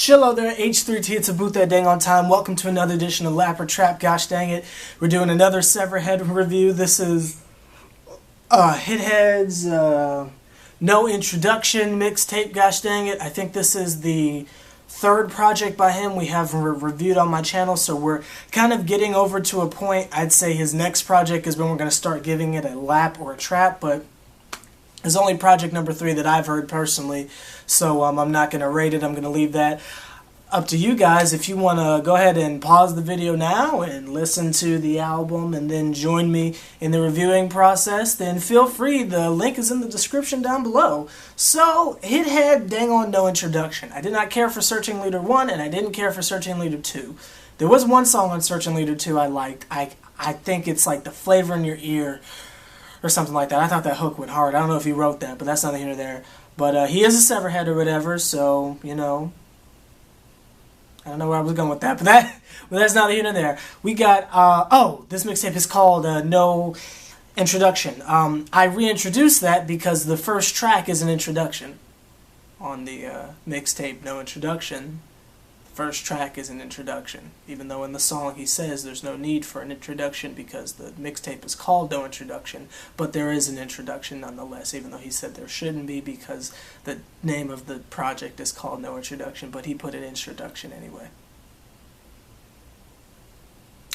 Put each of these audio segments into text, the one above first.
Hello there, H+III+T, it's a boot that dang on time. Welcome to another edition of Lap or Trap. Gosh dang it, we're doing another Severhead review. This is Hithead's No Introduction mixtape. Gosh dang it, I think this is the third project by him we have reviewed on my channel, so we're kind of getting over to a point. I'd say his next project is when we're going to start giving it a lap or a trap, but it's only project number 3 that I've heard personally, so I'm not going to rate it. I'm going to leave that up to you guys. If you want to go ahead and pause the video now and listen to the album and then join me in the reviewing process, then feel free. The link is in the description down below. So, Hithead-No Introduction. I did not care for Searching Leader 1, and I didn't care for Searching Leader 2. There was one song on Searching Leader 2 I liked. I think it's like The Flavor in Your Ear, or something like that. I thought that hook went hard. I don't know if he wrote that, but that's neither here nor there. But he is a Severhead or whatever, so, you know, I don't know where I was going with that, but that's neither here nor there. We got, this mixtape is called No Introduction. I reintroduced that because the first track is an introduction on the mixtape No Introduction. First track is an introduction, even though in the song he says there's no need for an introduction because the mixtape is called No Introduction, but there is an introduction nonetheless, even though he said there shouldn't be because the name of the project is called No Introduction, but he put an introduction anyway.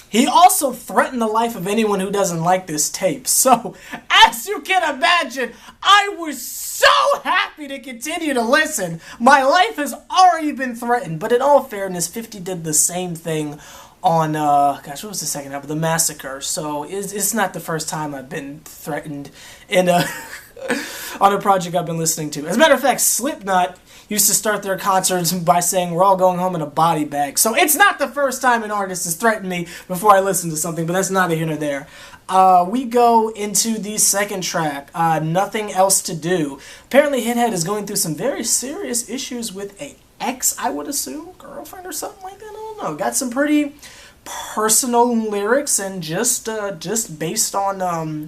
He also threatened the life of anyone who doesn't like this tape. So, as you can imagine, I was so happy to continue to listen. My life has already been threatened. But in all fairness, 50 did the same thing on, what was the second album? The Massacre. So, it's not the first time I've been threatened in on a project I've been listening to. As a matter of fact, Slipknot used to start their concerts by saying, "We're all going home in a body bag." So it's not the first time an artist has threatened me before I listen to something, but that's neither here nor there. We go into the second track, Nothing Else to Do. Apparently Hithead is going through some very serious issues with a ex, I would assume, girlfriend or something like that, I don't know. Got some pretty personal lyrics, and just based on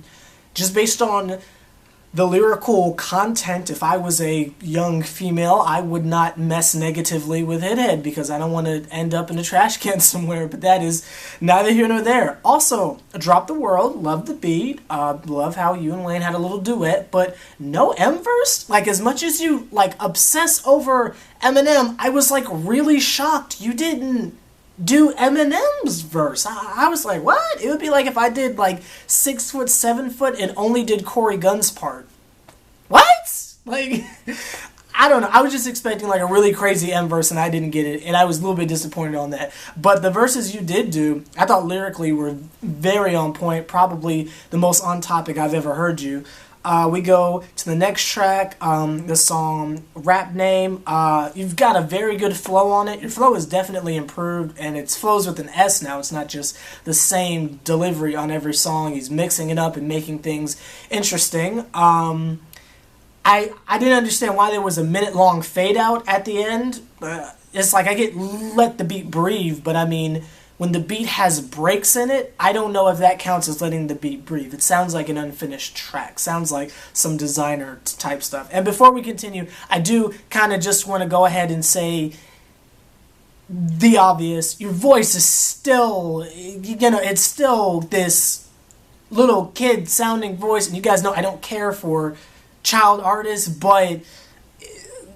the lyrical content, if I was a young female, I would not mess negatively with Hithead because I don't want to end up in a trash can somewhere, but that is neither here nor there. Also, Drop the World, love the beat, love how you and Wayne had a little duet, but no M-verse? Like, as much as you, like, obsess over Eminem, I was, like, really shocked you didn't do Eminem's verse. I was like, what? It would be like if I did like 6 foot, 7 foot, and only did Corey Gunn's part. What? Like, I don't know. I was just expecting like a really crazy M verse, and I didn't get it, and I was a little bit disappointed on that. But the verses you did do, I thought lyrically were very on point. Probably the most on topic I've ever heard you. We go to the next track, the song Rap Name. You've got a very good flow on it. Your flow is definitely improved, and it flows with an S now. It's not just the same delivery on every song. He's mixing it up and making things interesting. I didn't understand why there was a minute-long fade-out at the end. It's like I get let the beat breathe, but I mean, when the beat has breaks in it, I don't know if that counts as letting the beat breathe. It sounds like an unfinished track. Sounds like some designer type stuff. And before we continue, I do kind of just want to go ahead and say the obvious. Your voice is still, you know, it's still this little kid sounding voice. And you guys know I don't care for child artists, but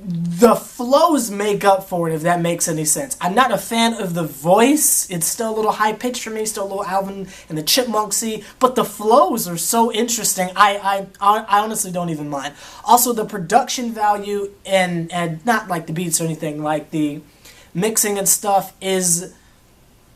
the flows make up for it, if that makes any sense. I'm not a fan of the voice. It's still a little high-pitched for me, still a little Alvin and the Chipmunksy, but the flows are so interesting, I honestly don't even mind. Also, the production value, and not like the beats or anything, like the mixing and stuff is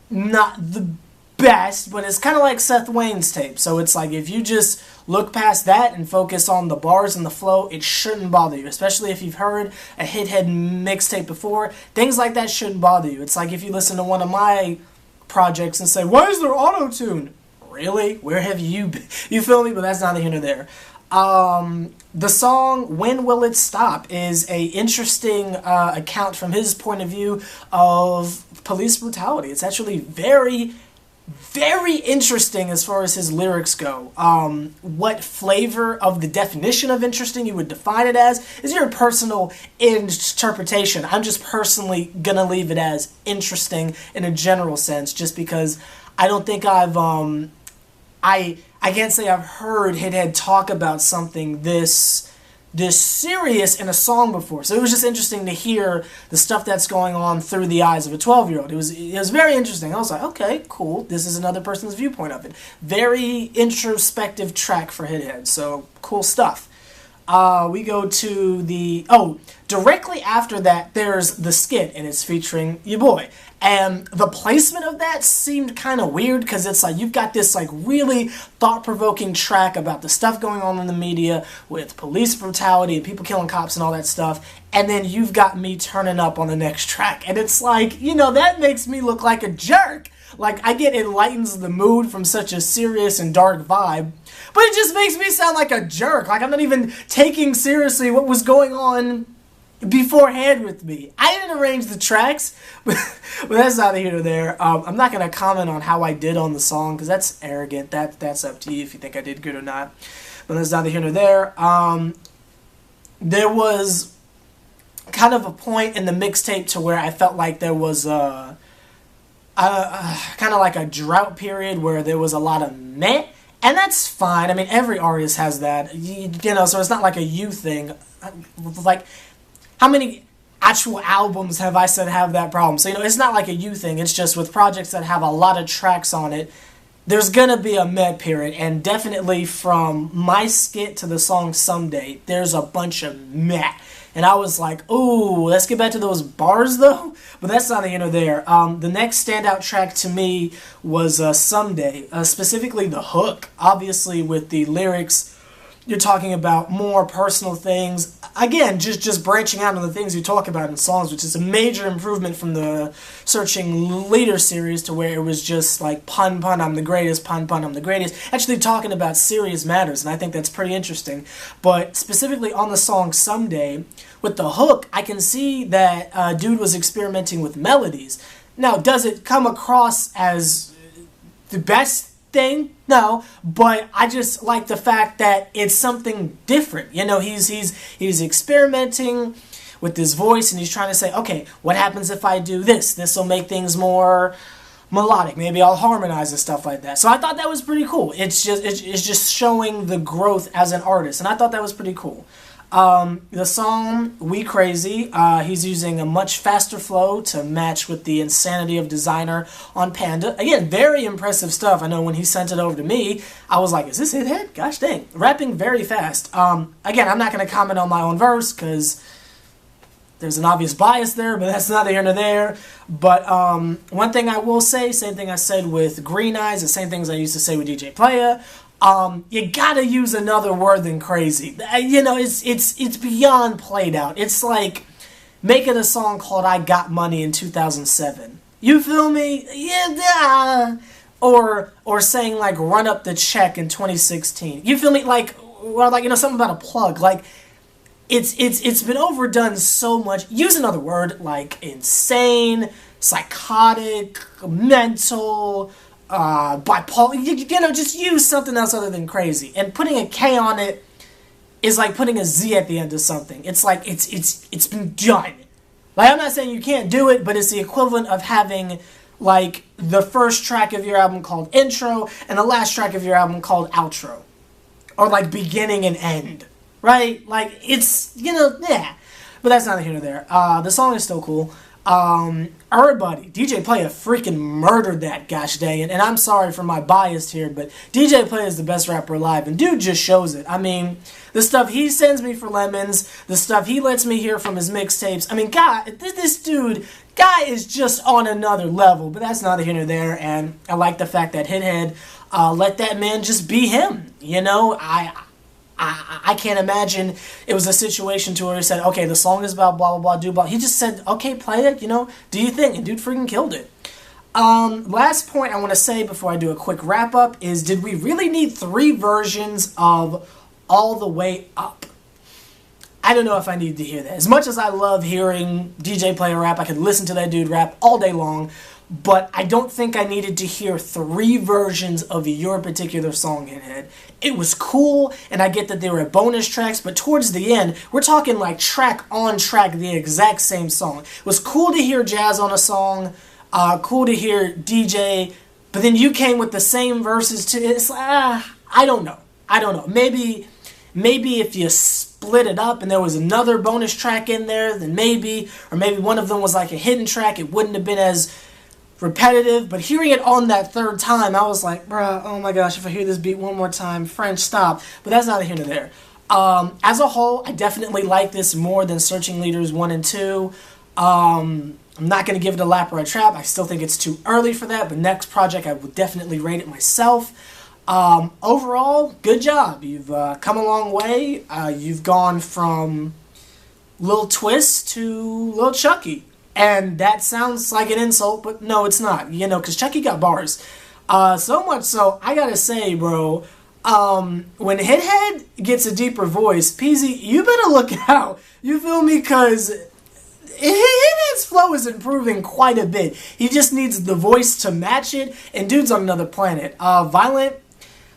not the best, but it's kind of like Seth Wayne's tape. So it's like if you just look past that and focus on the bars and the flow, it shouldn't bother you, especially if you've heard a Hithead mixtape before. Things like that shouldn't bother you. It's like if you listen to one of my projects and say, "Why is there auto-tune?" Really? Where have you been? You feel me? But that's neither here nor there. The song When Will It Stop is a interesting account from his point of view of police brutality. It's actually very very interesting as far as his lyrics go. What flavor of the definition of interesting you would define it as is your personal interpretation. I'm just personally gonna leave it as interesting in a general sense, just because I don't think I can't say I've heard Hithead talk about something this serious in a song before. So it was just interesting to hear the stuff that's going on through the eyes of a 12-year-old. It was very interesting. I was like, okay, cool. This is another person's viewpoint of it. Very introspective track for Hithead. So cool stuff. We go to the... Oh, directly after that, there's the skit, and it's featuring your boy. And the placement of that seemed kind of weird, because it's like you've got this like really thought-provoking track about the stuff going on in the media with police brutality and people killing cops and all that stuff, and then you've got me turning up on the next track. And it's like, you know, that makes me look like a jerk. Like, I get it lightens the mood from such a serious and dark vibe, but it just makes me sound like a jerk. Like, I'm not even taking seriously what was going on beforehand with me. I didn't arrange the tracks, but that's neither here nor there. I'm not going to comment on how I did on the song, because that's arrogant. That's up to you if you think I did good or not. But that's neither here nor there. There was kind of a point in the mixtape to where I felt like there was kind of like a drought period where there was a lot of meh, and that's fine. I mean, every artist has that, you know, so it's not like a you thing. Like, how many actual albums have I said have that problem? So, you know, it's not like a you thing. It's just with projects that have a lot of tracks on it, there's going to be a meh period. And definitely from my skit to the song Someday, there's a bunch of meh. And I was like, ooh, let's get back to those bars, though. But that's not here nor there. The next standout track to me was Someday, specifically the hook. Obviously, with the lyrics, you're talking about more personal things. Again, just branching out on the things you talk about in songs, which is a major improvement from the Searching Leader series, to where it was just like pun, I'm the greatest, pun, I'm the greatest. Actually talking about serious matters, and I think that's pretty interesting. But specifically on the song Someday, with the hook, I can see that dude was experimenting with melodies. Now, does it come across as the best thing? No, but I just like the fact that it's something different. You know, he's experimenting with his voice, and he's trying to say, okay, what happens if I do this? This will make things more melodic. Maybe I'll harmonize and stuff like that. So I thought that was pretty cool. It's just showing the growth as an artist, and I thought that was pretty cool. The song We Crazy, he's using a much faster flow to match with the insanity of Designer on Panda. Again, very impressive stuff. I know when he sent it over to me, I was like, is this Hithead? Gosh dang. Rapping very fast. Again, I'm not going to comment on my own verse, because there's an obvious bias there, but that's neither here nor there. But one thing I will say, same thing I said with Green Eyes, the same things I used to say with DJ Playa, you gotta use another word than crazy. You know, it's beyond played out. It's like making a song called I Got Money in 2007. You feel me? Yeah. Or saying like Run Up the Check in 2016. You feel me? Like, or like, you know, something about a plug. Like, it's been overdone so much. Use another word like insane, psychotic, mental, bipolar, you know, just use something else other than crazy. And putting a K on it is like putting a Z at the end of something. It's like, it's been done. Like, I'm not saying you can't do it, but it's the equivalent of having, like, the first track of your album called intro and the last track of your album called outro. Or, like, beginning and end. Right? Like, it's, you know, yeah. But that's neither here nor there. The song is still cool. Everybody, DJ Playa freaking murdered that, gosh dang it. And I'm sorry for my bias here, but DJ Playa is the best rapper alive, and dude just shows it. I mean, the stuff he sends me for Lemons, the stuff he lets me hear from his mixtapes. I mean, God, this dude, guy is just on another level, but that's neither here nor there. And I like the fact that Hithead let that man just be him. You know, I can't imagine it was a situation to where he said, okay, the song is about blah, blah, blah, do blah. He just said, okay, play it, you know, do you think? And dude freaking killed it. Last point I want to say before I do a quick wrap-up is, did we really need 3 versions of All the Way Up? I don't know if I need to hear that. As much as I love hearing DJ Playa rap, I could listen to that dude rap all day long, but I don't think I needed to hear 3 versions of your particular song, Hithead. It was cool, and I get that they were bonus tracks, but towards the end, we're talking like track on track, the exact same song. It was cool to hear Jazz on a song, cool to hear DJ, but then you came with the same verses too. It's like, I don't know. Maybe if you split it up and there was another bonus track in there, then maybe, or maybe one of them was like a hidden track, it wouldn't have been as repetitive. But hearing it on that 3rd time, I was like, bruh, oh my gosh, if I hear this beat one more time, French, stop. But that's neither here nor there. As a whole, I definitely like this more than Searching Leaders 1 and 2. I'm not going to give it a lap or a trap. I still think it's too early for that, but next project I would definitely rate it myself. Overall, good job. You've come a long way. You've gone from Lil Twist to Lil Chucky. And that sounds like an insult, but no, it's not. You know, because Chucky got bars. So much so, I gotta say, bro, when Hithead gets a deeper voice, Peasy, you better look out. You feel me? Because Hithead's flow is improving quite a bit. He just needs the voice to match it, and dude's on another planet. Violent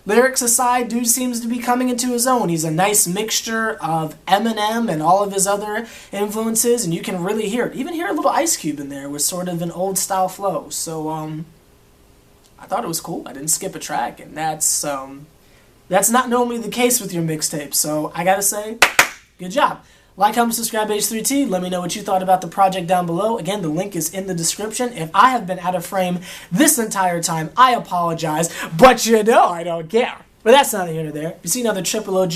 lyrics aside, dude seems to be coming into his own. He's a nice mixture of Eminem and all of his other influences, and you can really hear it. Even hear a little Ice Cube in there with sort of an old style flow. So I thought it was cool. I didn't skip a track, and that's not normally the case with your mixtape. So I gotta say, good job. Like, comment, subscribe, H+III+T. Let me know what you thought about the project down below. Again, the link is in the description. If I have been out of frame this entire time, I apologize, but you know I don't care. But that's neither here nor there. If you see another Triple OG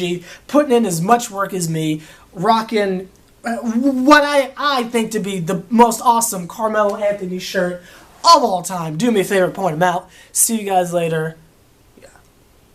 putting in as much work as me, rocking what I think to be the most awesome Carmelo Anthony shirt of all time, do me a favor, point him out. See you guys later.